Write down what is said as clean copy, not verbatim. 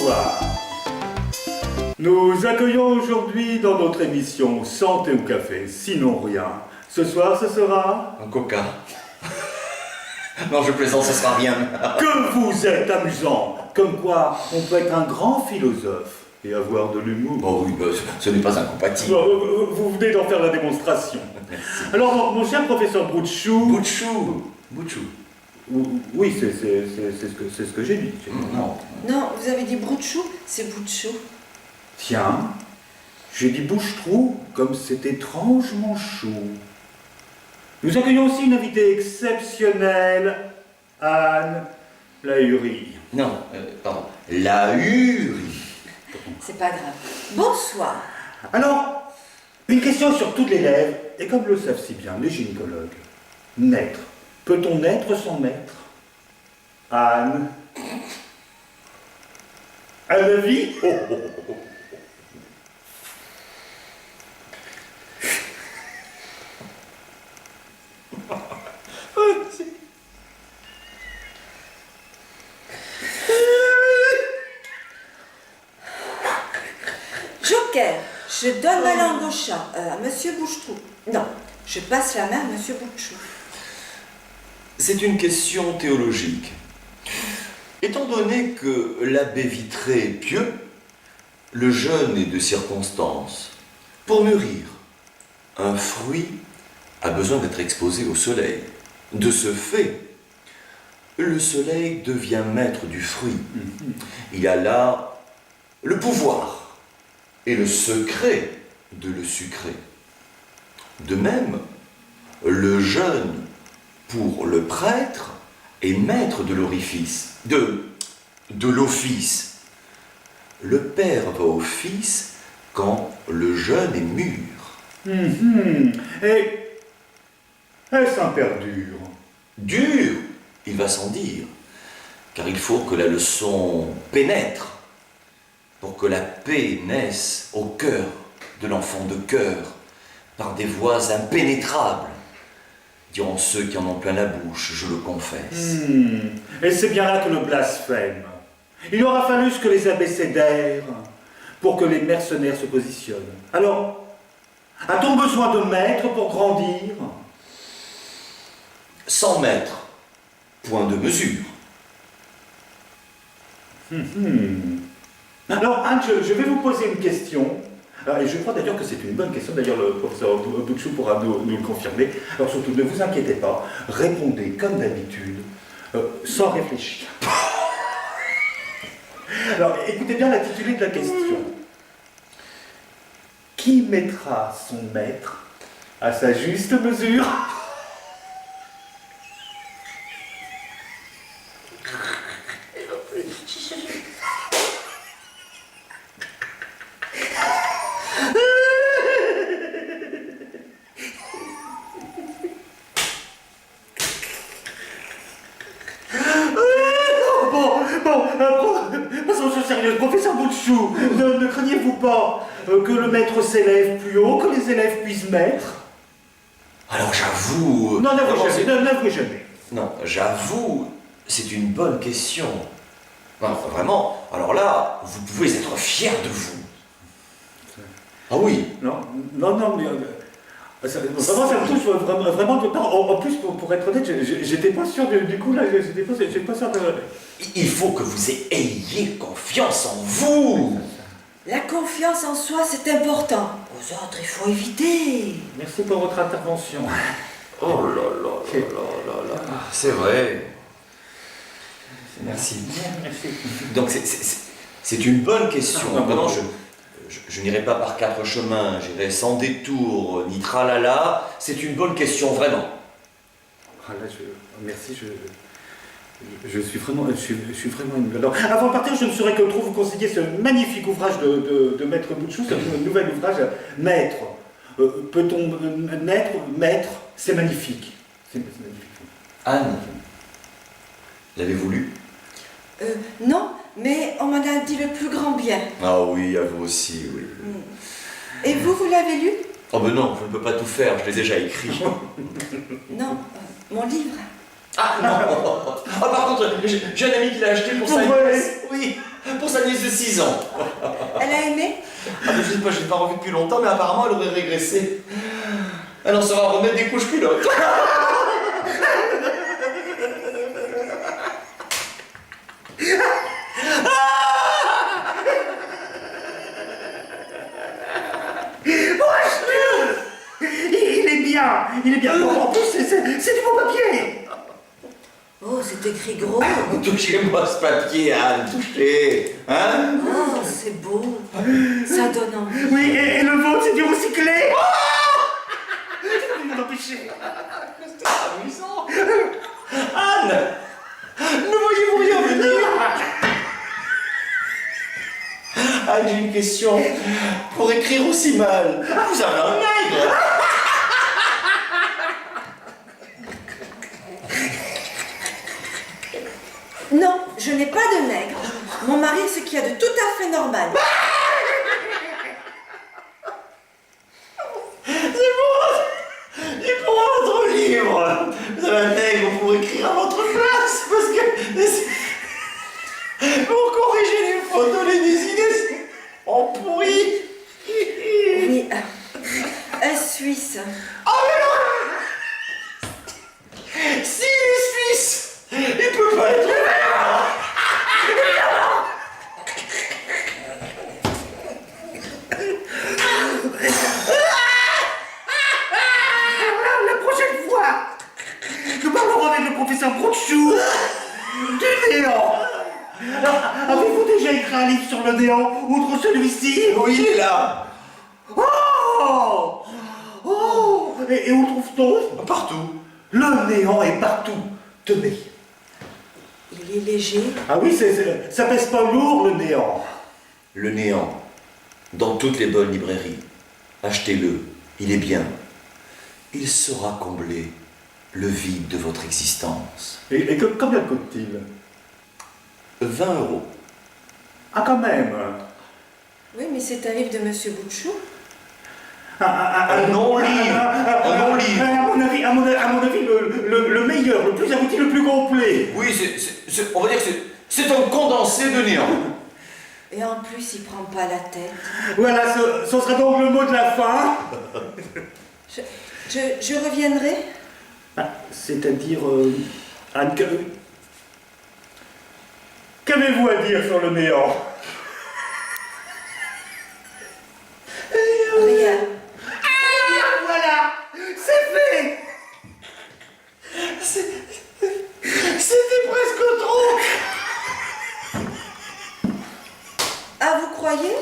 Bonsoir. Nous accueillons aujourd'hui dans notre émission Santé ou Café, sinon rien. Ce soir, ce sera... Un coca. Non, je plaisante, ce sera rien. Que vous êtes amusant. Comme quoi, on peut être un grand philosophe et avoir de l'humour. Oh oui, ce n'est pas incompatible. Vous venez d'en faire la démonstration. Merci. Alors, mon cher professeur Boutchou... Bouchou. Oui, c'est ce que j'ai dit. Non. Non, vous avez dit Broutchou, c'est Boutchou. Tiens, j'ai dit bouche-trou comme c'est étrangement chou. Nous accueillons aussi une invitée exceptionnelle, Anne Lahurie. Non, pardon. La hurie. C'est pas grave. Bonsoir. Alors, une question sur toutes les lèvres, et comme le savent si bien les gynécologues, naître. Peut-on naître sans maître? Anne. À la vie? Joker, je donne ma langue au chat à Monsieur Bouchetrou. Non, je passe la main à Monsieur Boutchou. C'est une question théologique. Étant donné que l'abbé Vitré est pieux, le jeûne est de circonstance. Pour mûrir, un fruit a besoin d'être exposé au soleil. De ce fait, le soleil devient maître du fruit. Il a là le pouvoir et le secret de le sucrer. De même, le jeûne pour le prêtre est maître de l'orifice, de l'office. Le père va au fils quand le jeûne est mûr. Et est-ce un père dur? Dur, il va sans dire, car il faut que la leçon pénètre pour que la paix naisse au cœur de l'enfant de cœur par des voies impénétrables, diront ceux qui en ont plein la bouche, je le confesse. Et c'est bien là que le blasphème. Il aura fallu ce que les abécédaires pour que les mercenaires se positionnent. Alors, a-t-on besoin de maîtres pour grandir? 100 mètres, point de mesure. Alors, Anne, je vais vous poser une question. Et je crois d'ailleurs que c'est une bonne question. D'ailleurs, le professeur Boutchou pourra nous le confirmer. Alors, surtout, ne vous inquiétez pas. Répondez comme d'habitude, sans réfléchir. Alors, écoutez bien l'intitulé de la question. Qui mettra son maître à sa juste mesure? Passons sur sérieux. Professeur Boutchou, ne craignez-vous pas que le maître s'élève plus haut, que les élèves puissent mettre? Alors j'avoue... Non, n'avouez jamais. Non, j'avoue, c'est une bonne question. Non, vraiment, alors là, vous pouvez être fier de vous. Ah oui. Non, mais... vraiment, ça me touche vraiment de part. En plus, pour être honnête, j'étais pas sûr du coup, là, j'étais pas sûr de... Il faut que vous ayez confiance en vous. La confiance en soi, c'est important. Aux autres, il faut éviter. Merci pour votre intervention. Oh là là là là là là. C'est vrai. Merci. Merci. Donc c'est une bonne question. Ah, Maintenant, je n'irai pas par 4 chemins, j'irai sans détour, ni tralala. C'est une bonne question, vraiment. Ah là, merci, je suis vraiment ému. Alors, avant de partir, je ne saurais que trop vous conseiller ce magnifique ouvrage de Maître Boutchou, ce nouvel ouvrage, Maître. Peut-on naître, maître, c'est magnifique. C'est magnifique. Anne, l'avez-vous lu? Non, mais on m'en a dit le plus grand bien. Ah oui, à vous aussi, oui. Et vous l'avez lu? Oh ben non, je ne peux pas tout faire, je l'ai déjà écrit. Non, mon livre. Ah non. Ah, par contre, j'ai un ami qui l'a acheté pour sa vrai? nièce. Oui, pour sa nièce de 6 ans. Elle a aimé? Ah, mais je sais pas, je l'ai pas revue depuis longtemps, mais apparemment elle aurait régressé. Elle en saura remettre des couches culottes. Il est bien. En plus, c'est du bon papier. Oh, c'est écrit gros. Touchez-moi ce papier, Anne, touchez. Hein? Oh, c'est beau. Ça donne envie. Oui, et le vôtre, c'est du recyclé. Tu vas m'en empêcher. C'est amusant. Anne, ne voyez-vous rien venir? Anne, j'ai une question. Pour écrire aussi mal, vous avez un nègre. Non, je n'ai pas de nègre. Mon mari est ce qu'il y a de tout à fait normal. Et pour votre livre, vous avez un nègre pour écrire à votre place, parce que pour corriger les photos, les désignations en pourri. Oui, est-ce suisse? Oh mais non! S'il est suisse, il peut pas être vert. La prochaine fois, nous parlerons avec le professeur Broutchou du néant. Avez-vous déjà écrit un livre sur le néant, outre celui-ci? Oui, il est là. Oh! Oh! Et où trouve-t-on? Partout. Le néant est partout. Tenez. Il est léger. Ah oui, ça pèse pas lourd, le néant. Le néant, dans toutes les bonnes librairies. Achetez-le, il est bien. Il saura combler le vide de votre existence. Et combien coûte-t-il? 20 €. Ah, quand même. Oui, mais c'est un livre de Monsieur Boutchou. Un non-livre. Un non-livre. À mon avis, le meilleur, le plus abouti, le plus complet. Oui, on va dire que c'est un condensé de néant. Et en plus, il prend pas la tête. Voilà, ce sera donc le mot de la fin. Je reviendrai. Ah, c'est-à-dire, Anne, qu'avez-vous à dire sur le néant? Rien. Voilà, c'est fait. C'était presque trop. Ah, vous croyez?